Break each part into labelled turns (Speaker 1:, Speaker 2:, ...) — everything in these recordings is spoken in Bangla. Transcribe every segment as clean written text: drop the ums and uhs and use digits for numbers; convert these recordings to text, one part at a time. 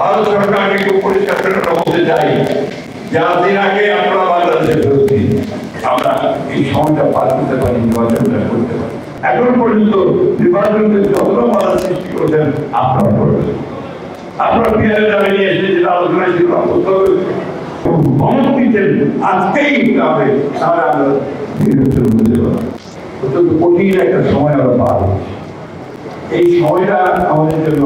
Speaker 1: ভারত সরকারকে খুব পরিষ্কার করে বলতে চাই, যার দিন আগে আমরা বাংলাদেশের বিরোধী, আমরা এই সময়টা পার করতে পারি, নির্বাচনটা করতে পারি। এখন পর্যন্ত নির্বাচনের যত বাধা সৃষ্টি করেছেন আপনারা করবেন। আপনারা পিয়ারের দাবি নিয়ে এসে যেটা আলোচনা ছিল আজকেই হবে, তাহলে আমরা নির্বাচন বুঝতে পারবো। অত্যন্ত কঠিন একটা সময় আমরা পার হচ্ছি। এই সময়টা আমাদের জন্য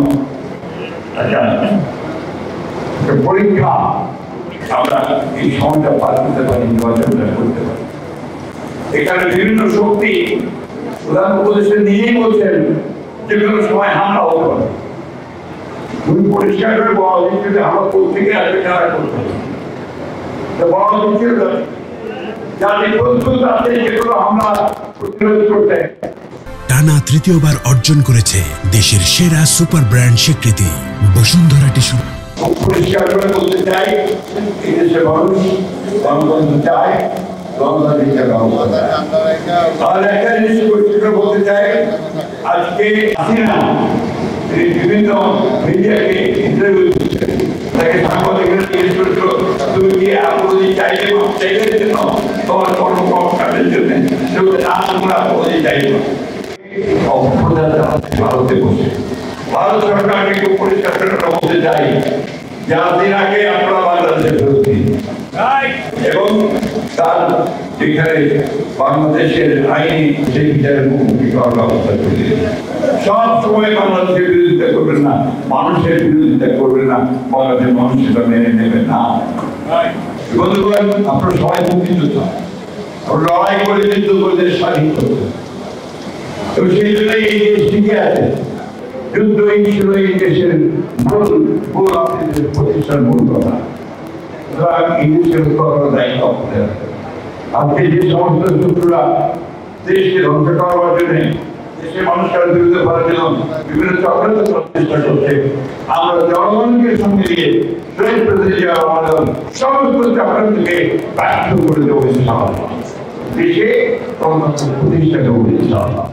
Speaker 1: পরীক্ষা। আমরা এই সময়টা পার করতে পারি, নির্বাচনটা করতে পারি। এখানে বিভিন্ন শক্তি প্রধান উপদেষ্টা নিজেই বলছেন যে কোনো সময় হামলা হতে পারে। তুমি পরিষ্কার করে বলা উচিত যে আমরা কোথেকে আসবে, কারা করতে হবে বলা উচিত, যাতে প্রস্তুত আছে যেগুলো হামলা প্রতিরোধ করতে।
Speaker 2: টানা তৃতীয়বার অর্জন করেছে দেশের সেরা সুপার ব্র্যান্ড স্বীকৃতি বসুন্ধরা টিস্যু।
Speaker 1: পরিষ্কার করে বলতে চাই, এই দেশের মানুষ গণতন্ত্র চায়, গণতান্ত্রিক ব্যবস্থা। আর একটা জিনিস পরিষ্কার করে বলতে চাই, আজকে হাসিনা বিভিন্ন মিডিয়াকে ইন্টারভিউ দিচ্ছে, তাকে সাংবাদিকরা জিজ্ঞেস করেছিল তুমি কি আপনি চাইলে চাইলের জন্য তোমার কর্মকর্তাদের জন্য আমরা আপনি চাইব। ভারতে বসে ভারত সরকারকে খুব পরিষ্কার করে বলতে চাই, যার দিন আগে আপনারা বাংলাদেশের বিরোধী এবং তার যেখানে বাংলাদেশের আইনি সেই বিচারের মুখোমুখি করার ব্যবস্থা করে সব সময় বাংলাদেশের বিরোধিতা করবেন না, মানুষের বিরোধিতা করবেন না, বাংলাদেশের মানুষ সেটা মেনে নেবেন না। বন্ধুগণ, আপনারা সবাই মুক্তিযোদ্ধা, লড়াই করে যুদ্ধ করে স্বাধীন করতে, এবং সেই জন্য এই দেশ টিকে আছে। যুদ্ধ ছিল এই দেশের মূল প্রতিষ্ঠার মূল কথা। এই দেশের দায়িত্ব আজকে যে সমস্ত শত্রুরা দেশকে ধ্বংস করার জন্য, দেশের মানুষের বিরুদ্ধে করার জন্য বিভিন্ন চক্রান্ত চেষ্টা করছে, আমরা জনগণকে সঙ্গে দিয়ে শহীদ প্রেসিডেন্ট আমাদের সমস্ত চক্রান্তকে ব্যর্থ করে দেবো। দেশে প্রতিষ্ঠা করবো ইনশাআল্লাহ।